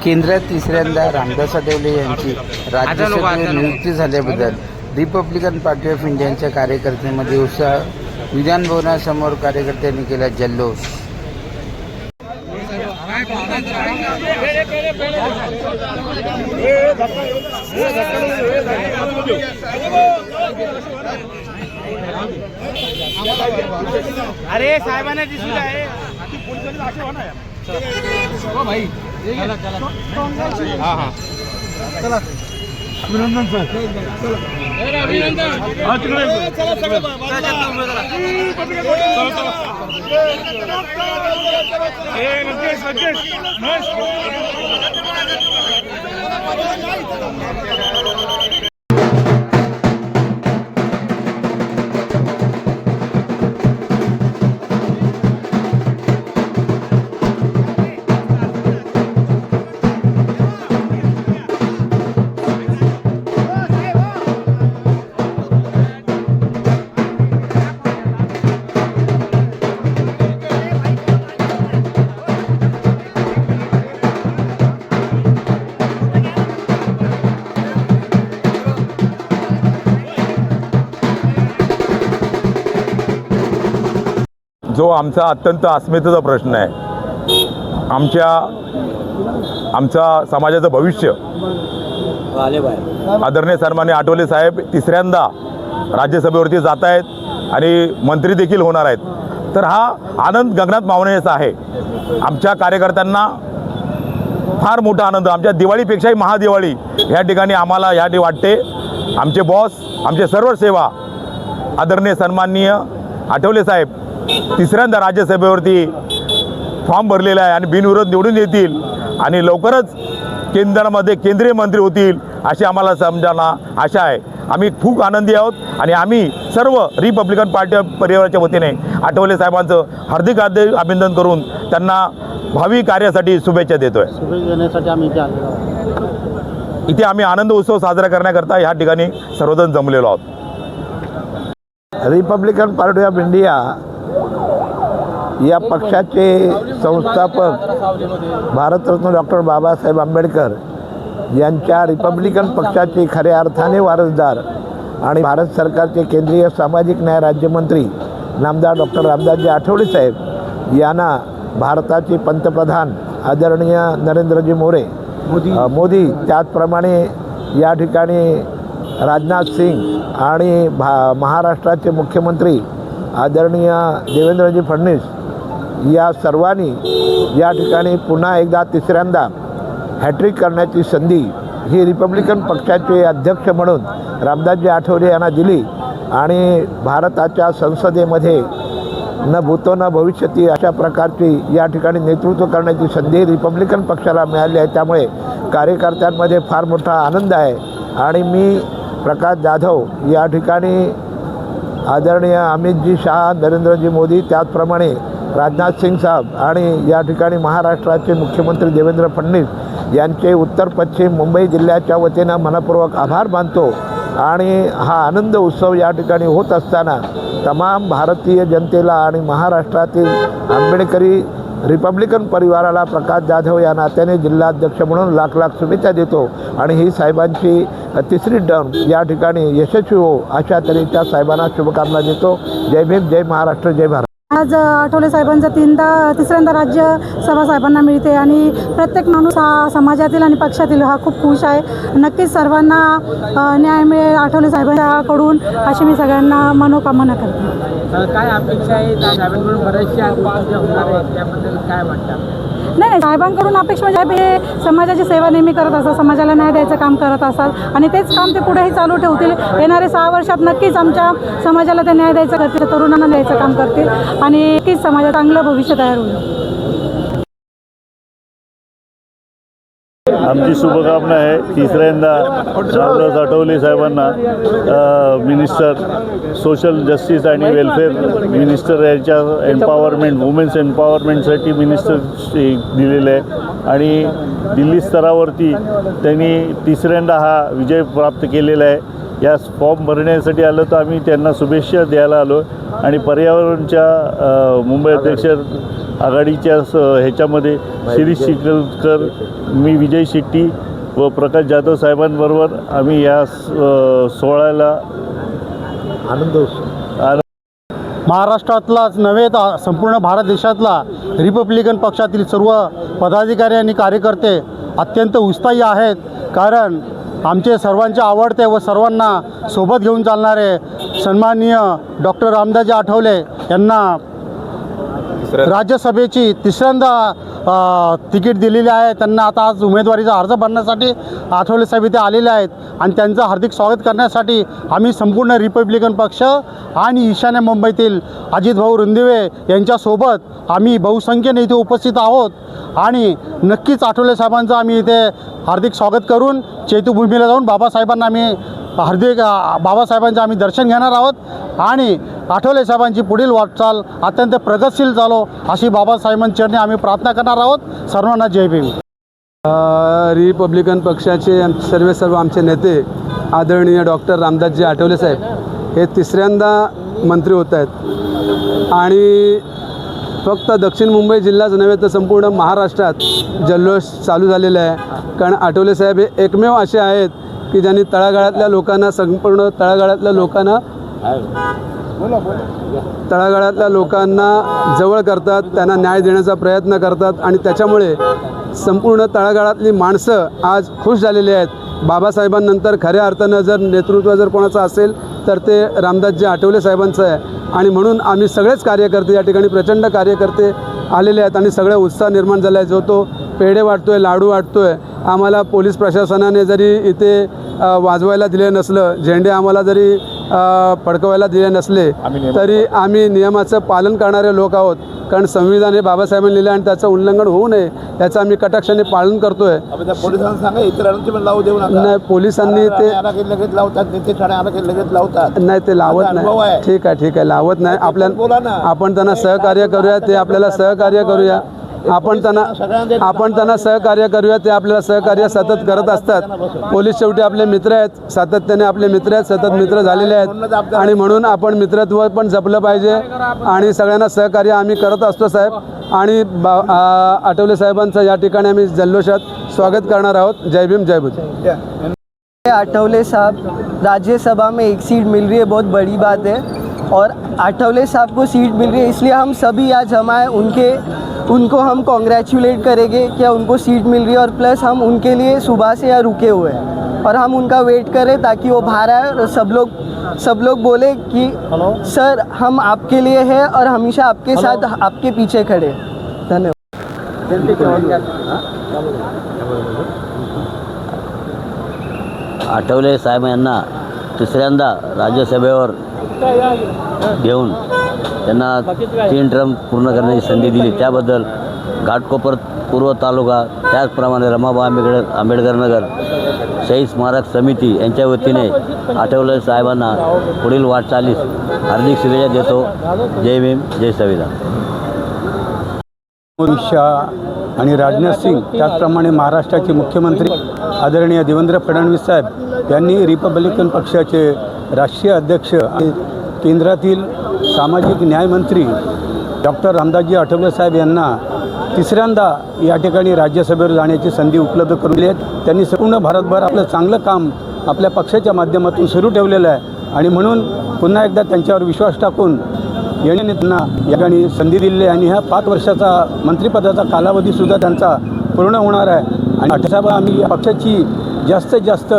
केंद्रात तिसऱ्यांदा रामदास आठवले यांची राज्यसभेवर नियुक्ती झाल्याबद्दल रिपब्लिकन पार्टी ऑफ इंडियाच्या कार्यकर्त्यांमध्ये उत्साह। विधान भवनासमोर कार्यकर्त्यांनी केला जल्लोष। अरे साहेबांना दिसू आहे भाई। हाँ हाँ चला अभिनंदन सर। अभिनंदन जो आमचा अत्यंत अस्मितेचा प्रश्न आहे, आमच्या समाजाचं भविष्य। आदरणीय सन्माननीय आठवले साहेब तिसऱ्यांदा राज्यसभेवरती जात आहेत आणि मंत्री देखील होणार आहेत, तर हा आनंद गगनात मावण्याचा आहे। आमच्या कार्यकर्त्यांना फार मोठा आनंद, आमच्या दिवाळीपेक्षाही महादिवाळी ह्या ठिकाणी आम्हाला ह्या वाटते। आमचे बॉस, आमचे सर्व सेवा आदरणीय सन्माननीय आठवले साहेब तिसऱ्यांदा राज्यसभेवरती फॉर्म भरलेला आहे आणि बिनविरोध निवडून येतील आणि लवकरच केंद्रामध्ये केंद्रीय मंत्री होतील अशी आम्हाला समजायला आशा आहे। आम्ही खूप आनंदी आहोत आणि आम्ही सर्व रिपब्लिकन पार्टी परिवाराच्या वतीने आठवले साहेबांचं हार्दिक अभिनंदन करून त्यांना भावी कार्यासाठी शुभेच्छा देतोय। इथे आम्ही आनंद उत्सव साजरा करण्याकरता ह्या ठिकाणी सर्वजण जमलेलो आहोत। रिपब्लिकन पार्टी ऑफ इंडिया या पक्षाचे संस्थापक भारतरत्न डॉक्टर बाबासाहेब आंबेडकर यांच्या रिपब्लिकन पक्षाचे खऱ्या अर्थाने वारसदार आणि भारत सरकारचे केंद्रीय सामाजिक न्याय राज्यमंत्री नामदार डॉक्टर रामदासजी आठवले साहेब यांना भारताचे पंतप्रधान आदरणीय नरेंद्रजी मोदी त्याचप्रमाणे या ठिकाणी राजनाथ सिंग आणि महाराष्ट्राचे मुख्यमंत्री आदरणीय देवेंद्रजी फडणवीस या सर्वांनी या ठिकाणी पुन्हा एकदा तिसऱ्यांदा हॅट्रिक करण्याची संधी ही रिपब्लिकन पक्षाचे अध्यक्ष म्हणून रामदासजी आठवले यांना दिली आणि भारताच्या संसदेमध्ये न भूतो न भविष्यती अशा प्रकारची या ठिकाणी नेतृत्व करण्याची संधी रिपब्लिकन पक्षाला मिळाली आहे। त्यामुळे कार्यकर्त्यांमध्ये फार मोठा आनंद आहे आणि मी प्रकाश जाधव या ठिकाणी आदरणीय अमितजी शाह, नरेंद्रजी मोदी त्याचप्रमाणे राजनाथ सिंग साहेब आणि या ठिकाणी महाराष्ट्राचे मुख्यमंत्री देवेंद्र फडणवीस यांचे उत्तर पश्चिम मुंबई जिल्ह्याच्या वतीनं मनपूर्वक आभार मानतो आणि हा आनंद उत्सव या ठिकाणी होत असताना तमाम भारतीय जनतेला आणि महाराष्ट्रातील आंबेडकरी रिपब्लिकन परिवाराला प्रकाश जाधव या नात्याने जिल्हाध्यक्ष म्हणून लाख लाख शुभेच्छा देतो आणि ही साहेबांची तिसरी टर्म या ठिकाणी यशस्वी हो अशा तऱ्हेच्या साहेबांना शुभकामना देतो। जय भीम, जय महाराष्ट्र, जय भारत। आज आठवले साहेबांचा तिसऱ्यांदा राज्यसभा साहेबांना मिळते आणि प्रत्येक माणूस हा समाजातील आणि पक्षातील हा खूप खुश आहे। नक्कीच सर्वांना न्याय मिळेल आठवले साहेबांकडून अशी मी सगळ्यांना मनोकामना करते। काय अपेक्षा आहे साहेबांकडून? बरेचसे होणार आहेत त्याबद्दल काय वाटतं? नाही, साहेबांकडून अपेक्षा म्हणजे हे समाजाची सेवा नेहमी करत असतात, समाजाला न्याय द्यायचं काम करत असतात आणि तेच काम ते पुढेही चालू ठेवतील। येणारे 6 वर्षात नक्कीच आमच्या समाजाला ते न्याय द्यायचं करतील, तरुणांना द्यायचं काम करतील आणि नक्कीच समाजात चांगलं भविष्य तयार होईल। आमची शुभकामना आहे तिसऱ्यांदा रामदास आठवले साहेबांना मिनिस्टर सोशल जस्टिस आणि वेलफेअर मिनिस्टर यांच्या एम्पॉवरमेंट वुमेन्स एम्पॉवरमेंटसाठी मिनिस्टर दिलेलं आहे आणि दिल्ली स्तरावरती त्यांनी तिसऱ्यांदा हा विजय प्राप्त केलेला आहे। या फॉर्म भरण्यासाठी आलो, तर आम्ही त्यांना शुभेच्छा द्यायला आलो. आणि पर्यावरणच्या मुंबई अध्यक्ष आघाडीच्या ह्याच्यामध्ये शिरीष चिखलकर, मी विजय शेट्टी व प्रकाश जाधव साहेबांबरोबर आम्ही या सोहळ्याला आनंद उत्सव महाराष्ट्रातलाच नव्हे तर संपूर्ण भारत देशातला रिपब्लिकन पक्षातील सर्व पदाधिकारी आणि कार्यकर्ते अत्यंत उत्साही आहेत. कारण आमचे सर्वांचे आवडते व सर्वांना सोबत घेऊन चालणारे सन्माननीय डॉक्टर रामदासजी आठवले यांना राज्यसभेची तिसऱ्यांदा तिकीट दिलेली आहे. त्यांना आता आज उमेदवारीचा अर्ज भरण्यासाठी आठवले साहेब इथे आलेले आहेत आणि त्यांचं हार्दिक स्वागत करण्यासाठी आम्ही संपूर्ण रिपब्लिकन पक्ष आणि ईशान्य मुंबईतील अजितभाऊ रुंदिवे यांच्यासोबत आम्ही बहुसंख्येने इथे उपस्थित आहोत. आणि नक्कीच आठवले साहेबांचं आम्ही इथे हार्दिक स्वागत करून चैत्यभूमीला जाऊन बाबासाहेबांना आम्ही बाबासाहेबांचं आम्ही दर्शन घेणार आहोत आणि आठवले साहेबांची पुढील वाटचाल अत्यंत प्रगतशील चालो अशी बाबासाहेबांच्या चरणी आम्ही प्रार्थना करणार आहोत. सर्वांना जय भीम. रिपब्लिकन पक्षाचे सर्व आमचे नेते आदरणीय डॉक्टर रामदासजी आठवले साहेब हे तिसऱ्यांदा मंत्री होत आहेत आणि फक्त दक्षिण मुंबई जिल्हाच नव्हे तर संपूर्ण महाराष्ट्रात जल्लोष चालू झालेला आहे. कारण आठवले साहेब हे एकमेव असे आहेत की ज्यांनी तळागाळातल्या लोकांना संपूर्ण तळागाळातल्या लोकांना जवळ करतात, त्यांना न्याय देण्याचा प्रयत्न करतात आणि त्याच्यामुळे संपूर्ण तळागाळातली माणसं आज खुश झालेली आहेत. बाबासाहेबांनंतर खऱ्या अर्थानं जर नेतृत्व जर कोणाचं असेल तर ते रामदासजी आठवले साहेबांचं आहे. आणि म्हणून आम्ही सगळेच कार्यकर्ते या ठिकाणी प्रचंड कार्यकर्ते आलेले आहेत आणि सगळं उत्साह निर्माण झाला आहे. जो तो पेढे वाटतो आहे, लाडू वाटतो आहे. आम्हाला पोलीस प्रशासनाने जरी इथे वाजवायला दिले नसलं, झेंडे आम्हाला जरी फडकवायला दिले नसले तरी आम्ही नियमाचं पालन करणारे लोक आहोत. कारण संविधान हे बाबासाहेबांनी लिहिलं आणि त्याचं उल्लंघन होऊ नये याचं आम्ही कटाक्षाने पालन करतो आहे. पोलिसांना सांगा इतरांची पण लावू देऊ नका. नाही, पोलिसांनी ते लगेच लावतात, नेते ठाणे लगेच लावतात. नाही, ते लावत नाही. ठीक आहे, लावत नाही. आपण त्यांना सहकार्य करूया, ते आपल्याला सहकार्य करूया. आपण त्यांना सहकार्य करूया, ते आपल्याला सहकार्य सतत करत असतात. पोलीस शेवटी आपले मित्र आहेत, सातत्याने आपले मित्र आहेत, सतत मित्र झालेले आहेत आणि म्हणून आपण मित्रत्व पण जपलं पाहिजे आणि सगळ्यांना सहकार्य आम्ही करत असतो साहेब. आणि आठवले साहेबांचं या ठिकाणी आम्ही जल्लोषात स्वागत करणार आहोत. जय भीम, जय भूत. आठवले साहब राज्यसभा में एक सीट मिल रही है, बहुत बड़ी बात है. और आठवले साहब को सीट मिल रही है इसलिए हम सभी आज जमा है, उनको हम कॉन्ग्रेचुलेट करेंगे क्या उनको सीट मिल रही है. और प्लस हम उनके लिए सुबह से यहाँ रुके हुए हैं और हम उनका वेट करें ताकि वो बाहर आए और सब लोग बोले कि सर हम आपके लिए हैं और हमेशा आपके साथ आपके पीछे खड़े. धन्यवाद. आठवले साहेब यांना तिसऱ्यांदा राज्यसभेवर घेऊन त्यांना 3 टर्म पूर्ण करण्याची संधी दिली त्याबद्दल घाटकोपर पूर्व तालुका त्याचप्रमाणे रमाबा आंबेडकर नगर शहीद स्मारक समिती यांच्या वतीने आठवले साहेबांना पुढील वाटचालीस हार्दिक शुभेच्छा देतो. जय भीम, जय संविधान. अमित शाह आणि राजनाथ सिंग त्याचप्रमाणे महाराष्ट्राचे मुख्यमंत्री आदरणीय देवेंद्र फडणवीस साहेब यांनी रिपब्लिकन पक्षाचे राष्ट्रीय अध्यक्ष आणि केंद्रातील सामाजिक न्यायमंत्री डॉक्टर रामदासजी आठवले साहेब यांना तिसऱ्यांदा या ठिकाणी राज्यसभेवर जाण्याची संधी उपलब्ध करून दिली आहे. त्यांनी संपूर्ण भारतभर आपलं चांगलं काम आपल्या पक्षाच्या माध्यमातून सुरू ठेवलेलं आहे आणि म्हणून पुन्हा एकदा त्यांच्यावर विश्वास टाकून येण्याने त्यांना या ठिकाणी संधी दिलेली आहे. आणि ह्या 5 वर्षाचा मंत्रिपदाचा कालावधीसुद्धा त्यांचा पूर्ण होणार आहे. आणि आठवले आम्ही पक्षाची जास्तीत जास्त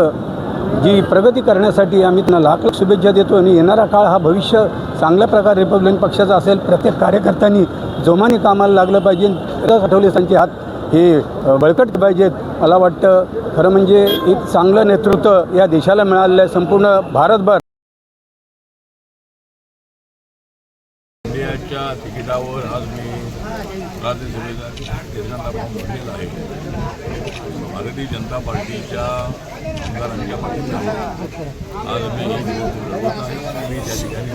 जी प्रगती करण्यासाठी आम्ही त्यांना लाख शुभेच्छा देतो आणि येणारा काळ हा भविष्य चांगल्या प्रकारे रिपब्लिकन पक्षाचा असेल. प्रत्येक कार्यकर्त्यांनी जोमाने कामाला लागलं पाहिजे. आठवले त्यांचे हात हे बळकट पाहिजेत. मला वाटतं खरं म्हणजे एक चांगलं नेतृत्व या देशाला मिळालेलं आहे संपूर्ण भारतभर. इंडियाच्या तिकिटावर आज मी राज्यसभेचा तिसऱ्यांदा फॉर्म भरलेला आहे. भारतीय जनता पार्टीच्या आमदारांच्या पाठीशी आज मी त्या ठिकाणी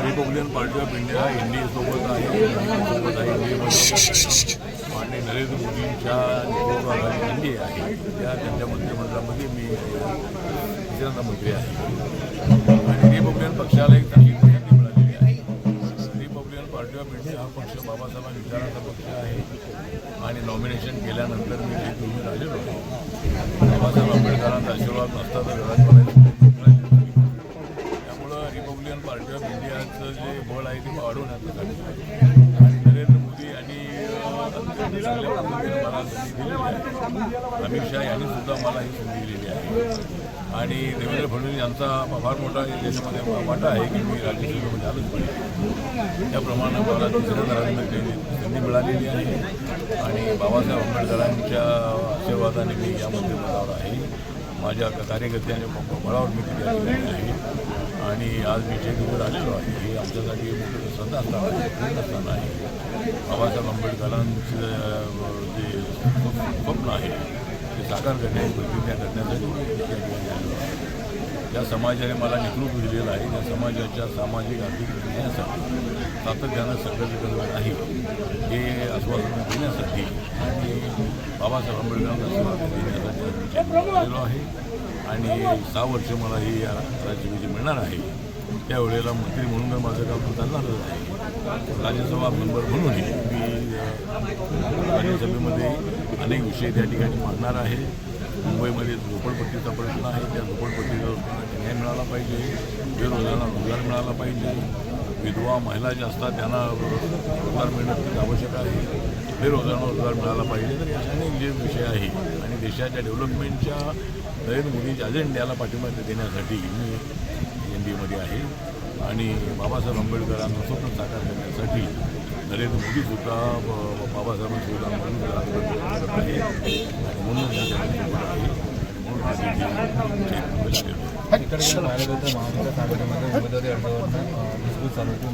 रिपब्लिकन पार्टी ऑफ इंडिया इंडियासोबत आहे. इंडियामध्ये माननीय नरेंद्र मोदींच्या नेतृत्वाखाली आणली आहे त्यांच्या मंत्रिमंडळामध्ये मी तिसऱ्यांदा मंत्री आहे आणि रिपब्लिकन पक्षाला एक चांगली संधी मिळालेली आहे. रिपब्लिकन पार्टी ऑफ इंडिया हा पक्ष बाबासाहेबांच्या विचाराचा पक्ष आहे आणि नॉमिनेशन केल्यानंतर मी ते तुम्ही राहिलेलो आहे. बाबासाहेब आंबेडकरांचा आशीर्वाद नसता तर घरात त्यामुळं रिपब्लिकन पार्टी ऑफ इंडियाचं जे बळ आहे ते वाढवण्याचं आणि नरेंद्र मोदी आणि चांगल्या पद्धतीने मला संधी दिलेली आहे. अमित शहा यांनी सुद्धा मला ही संधी दिलेली आहे आणि देवेंद्र फडणवीस यांचा फार मोठा त्याच्यामध्ये वाटा आहे की मी राज्यसभेमध्ये आलोच पाहिजे. त्याप्रमाणे मला तिसऱ्या संधी मिळालेली आहे आणि बाबासाहेब आंबेडकरांच्या आशीर्वादाने मी या मंत्रिपदावर आहे. माझ्या कार्यकर्त्यांच्या बळावर मी तिथे आलेली आहे आणि आज मी चेकवर आलेलो आहे. हे आमच्यासाठी मोठं श्रद्धास्थान आहे, प्रेरणास्थान आहे. बाबासाहेब आंबेडकरांचं जे स्वप्न आहे ते साकार करण्याची प्रतिज्ञा करण्यासाठी मी त्या ठिकाणी आलेलो आहे. ज्या समाजाने मला नेतृत्व दिलेलं आहे त्या समाजाच्या सामाजिक आर्थिक न्यायासाठी सातत्यानं संघर्ष करत आहे हे आश्वासन देण्यासाठी आणि बाबासाहेब आंबेडकरांचा आशीर्वाद देण्यासाठी आलेलो आहे आणि 6 वर्ष मला ही राज्यसभेची मिळणार आहे. त्यावेळेला मंत्री म्हणून तर माझं काम चालणारच आहे. राज्यसभा मेंबर म्हणूनही मी राज्यसभेमध्ये अनेक विषय त्या ठिकाणी मांडणार आहे. मुंबईमध्ये झोपडपट्टीचा प्रश्न आहे, त्या झोपडपट्टीचा न्याय मिळाला पाहिजे, बेरोजगारांना रोजगार मिळाला पाहिजे, विधवा महिला ज्या असतात त्यांना रोजगार मिळणं खूप आवश्यक आहे, बेरोजगारांना रोजगार मिळाला पाहिजे. तर असे अनेक जे विषय आहे आणि देशाच्या डेव्हलपमेंटच्या नरेंद्र मोदींच्या अजेंड्याला पाठिंबा देण्यासाठी मी NDAमध्ये आहे आणि बाबासाहेब आंबेडकरांना स्वप्न साकार करण्यासाठी नरेंद्र मोदीसुद्धा बाबासाहेबांशी करत आहे आणि म्हणून इकडे महाविकास आघाडीमध्ये उमेदवारी अर्जावर चालू होती.